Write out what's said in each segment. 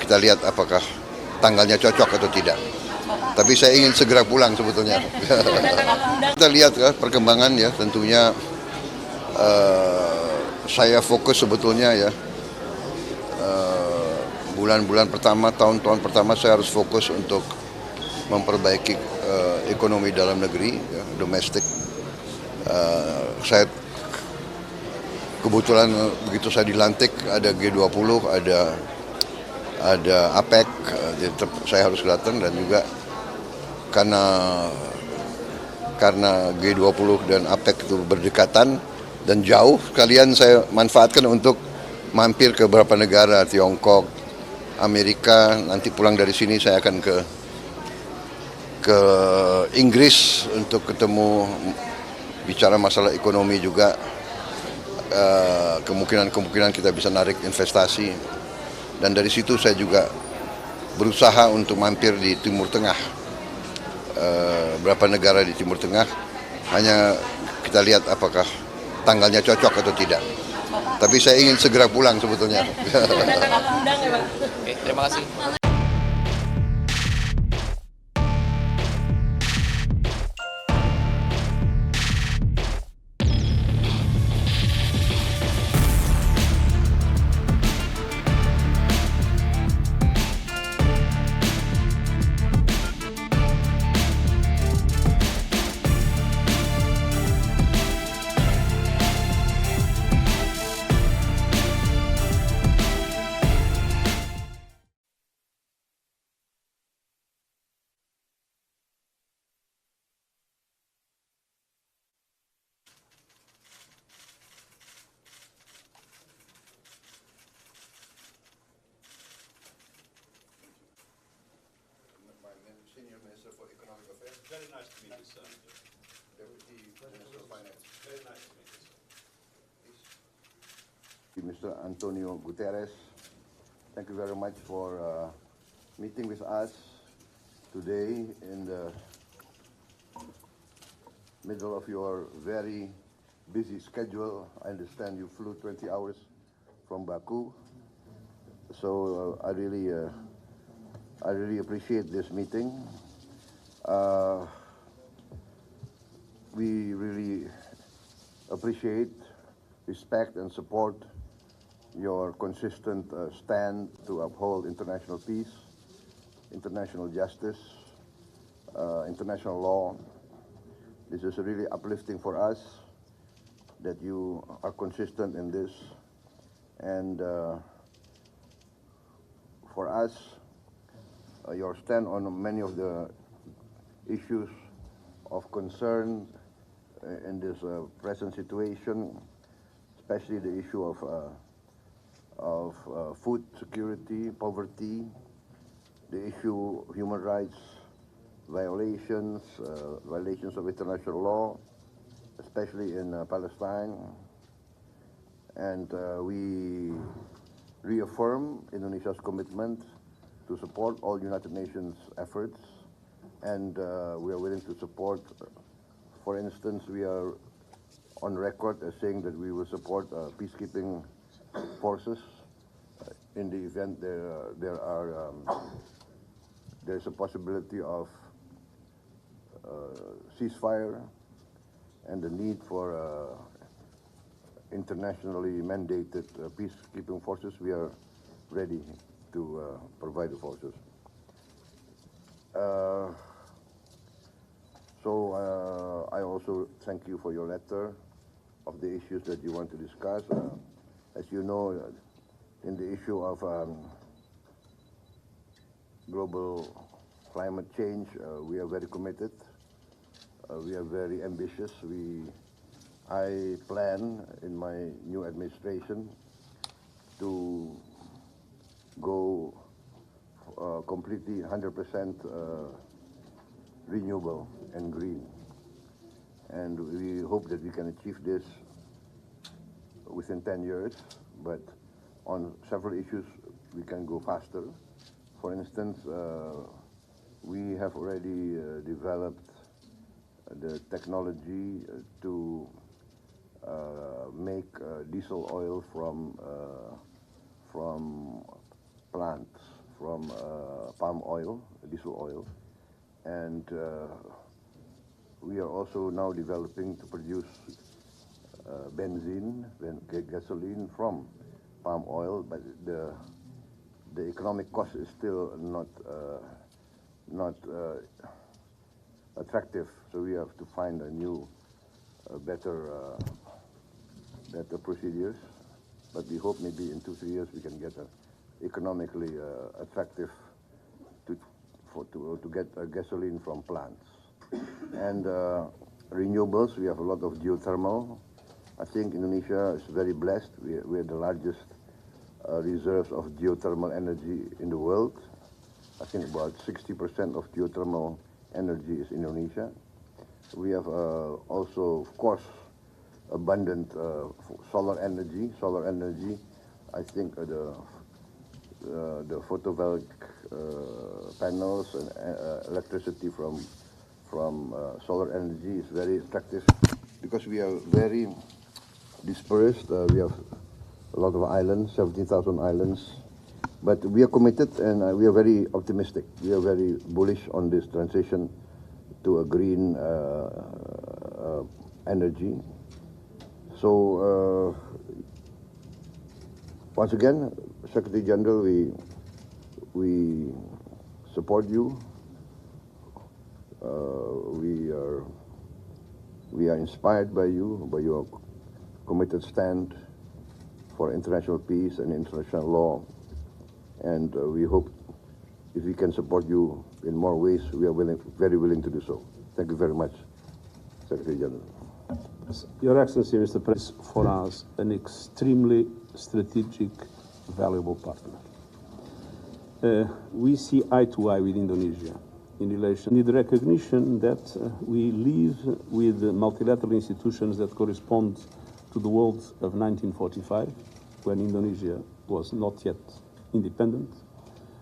kita lihat apakah tanggalnya cocok atau tidak. Tapi saya ingin segera pulang sebetulnya. Kita lihat ya perkembangan ya, tentunya saya fokus sebetulnya ya bulan-bulan pertama, tahun-tahun pertama saya harus fokus untuk memperbaiki ekonomi dalam negeri, ya, domestik. Saya kebetulan begitu saya dilantik ada G20, ada APEC, jadi saya harus datang, dan juga karena G20 dan APEC itu berdekatan dan jauh, kalian saya manfaatkan untuk mampir ke beberapa negara, Tiongkok, Amerika. Nanti pulang dari sini saya akan ke Inggris untuk ketemu, bicara masalah ekonomi juga. Kemungkinan kita bisa narik investasi, dan dari situ saya juga berusaha untuk mampir di Timur Tengah, beberapa negara di Timur Tengah. Hanya kita lihat apakah tanggalnya cocok atau tidak. Tapi saya ingin segera pulang sebetulnya. Oke, terima kasih. Senior Minister for Economic Affairs. Very nice to meet you, sir. Deputy Minister of Finance. Very nice to meet you, sir. Mr. Antonio Guterres, thank you very much for meeting with us today in the middle of your very busy schedule. I understand you flew 20 hours from Baku, so I really appreciate this meeting. We really appreciate, respect, and support your consistent stand to uphold international peace, international justice, international law. This is really uplifting for us that you are consistent in this, and for us, your stand on many of the issues of concern in this present situation, especially the issue of food security, poverty, the issue of human rights violations, violations of international law, especially in Palestine. And we reaffirm Indonesia's commitment to support all United Nations efforts, and we are willing to support. For instance, we are on record as saying that we will support peacekeeping forces in the event there's a possibility of ceasefire and the need for internationally mandated peacekeeping forces. We are ready to provide the forces. So I also thank you for your letter of the issues that you want to discuss. As you know, in the issue of global climate change, we are very committed. We are very ambitious. I plan in my new administration to go completely 100% renewable and green. And we hope that we can achieve this within 10 years, but on several issues we can go faster. For instance, we have already developed the technology to make diesel oil from plants, from palm oil, diesel oil, and we are also now developing to produce gasoline from palm oil, but the economic cost is still not attractive. So we have to find a new, better procedures. But we hope maybe in 2-3 years we can get economically attractive to get gasoline from plants. And renewables, we have a lot of geothermal. I think Indonesia is very blessed. We are the largest reserves of geothermal energy in the world. I think about 60% of geothermal energy is Indonesia. We have also, of course, abundant solar energy. Solar energy, I think the photovoltaic panels and electricity from solar energy is very attractive because we are very dispersed. We have a lot of islands, 17,000 islands, but we are committed and we are very optimistic. We are very bullish on this transition to a green energy. So once again, Secretary General, we support you. We are inspired by you, by your committed stand for international peace and international law, and we hope if we can support you in more ways, we are very willing to do so. Thank you very much, Secretary General. Your Excellency, Mr. President, for us an extremely strategic, valuable partner. We see eye to eye with Indonesia in relation to the recognition that we live with multilateral institutions that correspond to the world of 1945, when Indonesia was not yet independent,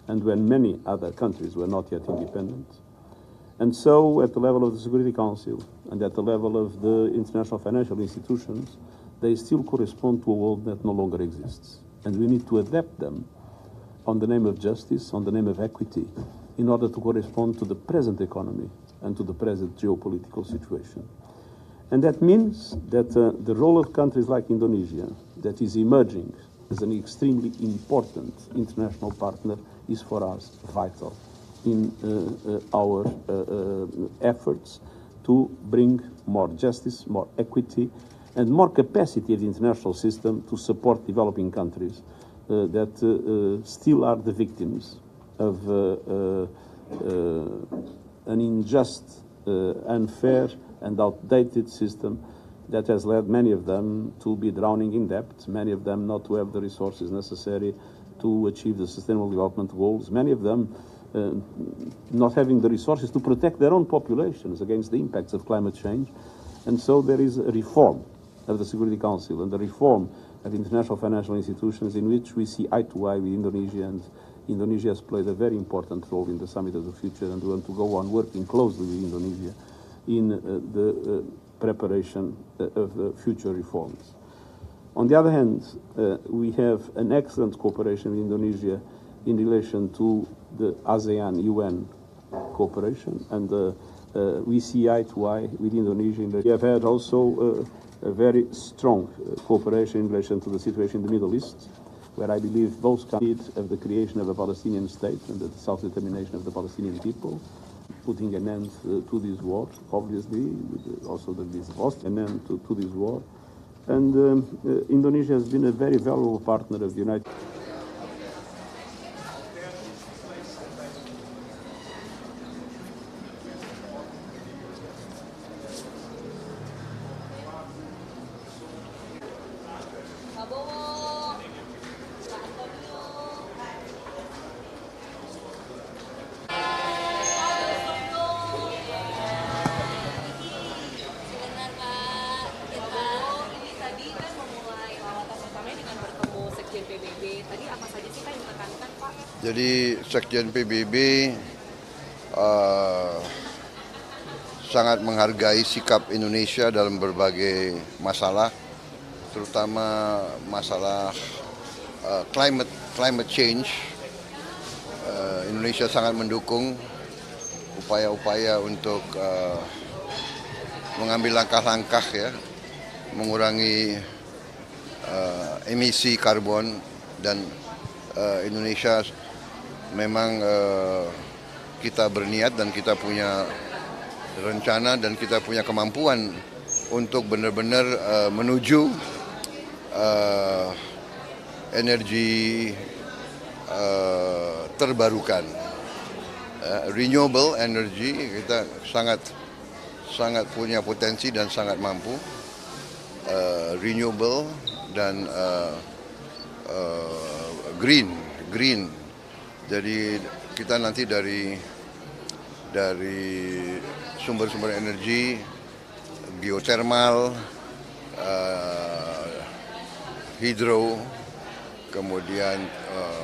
and when many other countries were not yet independent. And so, at the level of the Security Council and at the level of the international financial institutions, they still correspond to a world that no longer exists. And we need to adapt them on the name of justice, on the name of equity, in order to correspond to the present economy and to the present geopolitical situation. And that means that the role of countries like Indonesia, that is emerging as an extremely important international partner, is for us vital in our efforts to bring more justice, more equity, and more capacity of the international system to support developing countries that still are the victims of an unjust, unfair, and outdated system that has led many of them to be drowning in debt, many of them not to have the resources necessary to achieve the Sustainable Development Goals, many of them not having the resources to protect their own populations against the impacts of climate change. And so there is a reform of the Security Council and the reform of international financial institutions in which we see eye to eye with Indonesia, and Indonesia has played a very important role in the Summit of the Future, and we want to go on working closely with Indonesia in the preparation of future reforms. On the other hand, we have an excellent cooperation with Indonesia in relation to the ASEAN-UN cooperation, and we see eye to eye with Indonesia. We have had also a very strong cooperation in relation to the situation in the Middle East, where I believe both countries of the creation of a Palestinian state and the self-determination of the Palestinian people, putting an end to this war, obviously, also this an end to this war. And Indonesia has been a very valuable partner of the United States. Jadi Sekjen PBB sangat menghargai sikap Indonesia dalam berbagai masalah, terutama masalah climate change, Indonesia sangat mendukung upaya-upaya untuk mengambil langkah-langkah ya, mengurangi emisi karbon, dan Indonesia memang kita berniat dan kita punya rencana dan kita punya kemampuan untuk benar-benar menuju energi terbarukan, renewable energy. Kita sangat punya potensi dan sangat mampu, renewable dan green. Jadi kita nanti dari sumber-sumber energi, geothermal, hidro, kemudian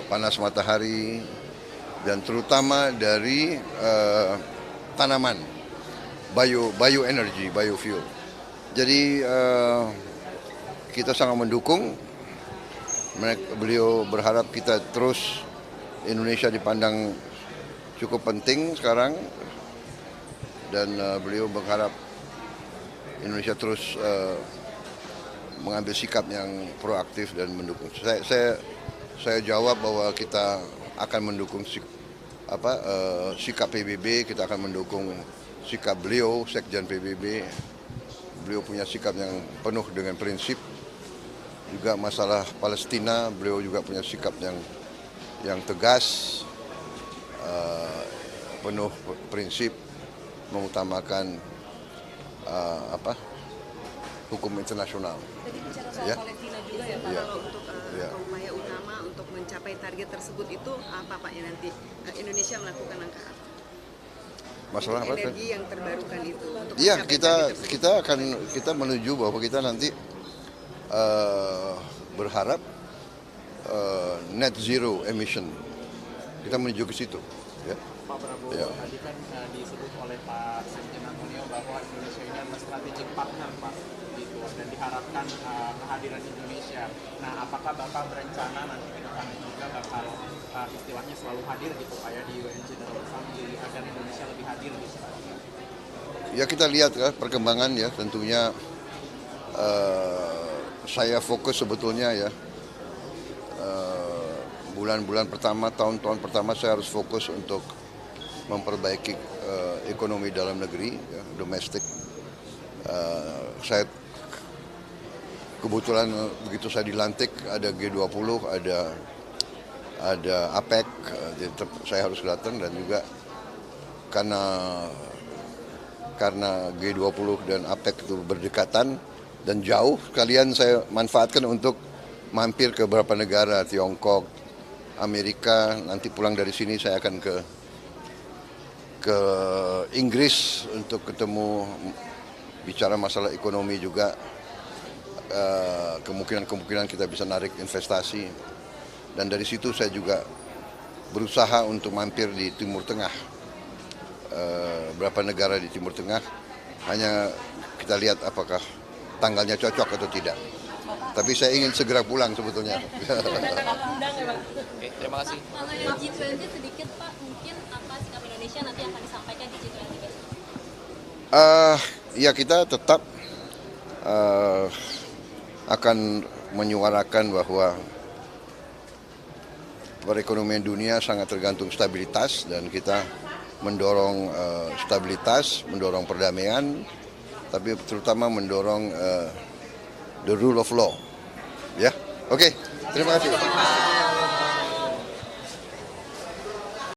panas matahari, dan terutama dari tanaman, bioenergy, biofuel. Jadi kita sangat mendukung. Beliau berharap kita terus, Indonesia dipandang cukup penting sekarang, dan beliau berharap Indonesia terus mengambil sikap yang proaktif dan mendukung. Saya jawab bahwa kita akan mendukung sikap PBB, kita akan mendukung sikap beliau, Sekjen PBB. Beliau punya sikap yang penuh dengan prinsip. Juga masalah Palestina, beliau juga punya sikap yang tegas, penuh prinsip, mengutamakan hukum internasional. Tadi bicara soal Palestina juga ya Pak, kalau untuk upaya utama untuk mencapai target tersebut itu apa Pak ya nanti Indonesia melakukan langkah apa? Masalah apa? Energi yang terbarukan itu. Iya, kita menuju bahwa kita nanti berharap net zero emission. Kita menuju ke situ. Ya. Pak Prabowo, tadi kan disebut oleh Pak Sekjen Antonio bahwa Indonesia ini adalah strategic partner, Pak, gitu, dan diharapkan kehadiran Indonesia. Nah, apakah Bapak berencana nanti ke depannya juga bakal istilahnya selalu hadir gitu, Pak, ya, di UN General Assembly agar Indonesia lebih hadir gitu? Ya, kita lihat ya perkembangan ya, tentunya saya fokus sebetulnya ya, bulan-bulan pertama, tahun-tahun pertama saya harus fokus untuk memperbaiki ekonomi dalam negeri, ya, domestik. Saya kebetulan begitu saya dilantik ada G20, ada APEC, jadi saya harus datang, dan juga karena G20 dan APEC itu berdekatan dan jauh, sekalian saya manfaatkan untuk mampir ke beberapa negara, Tiongkok, Amerika. Nanti pulang dari sini saya akan ke Inggris untuk ketemu, bicara masalah ekonomi juga, kemungkinan kita bisa narik investasi. Dan dari situ saya juga berusaha untuk mampir di Timur Tengah, beberapa negara di Timur Tengah. Hanya kita lihat apakah tanggalnya cocok atau tidak. Tapi saya ingin segera pulang sebetulnya. Oke, terima kasih. Kalau yang G20 sedikit Pak, mungkin apa sikap Indonesia nanti akan disampaikan di G20 besok? Ya, kita tetap akan menyuarakan bahwa perekonomian dunia sangat tergantung stabilitas, dan kita mendorong stabilitas, mendorong perdamaian, tapi terutama mendorong the rule of law. Ya, oke, terima kasih.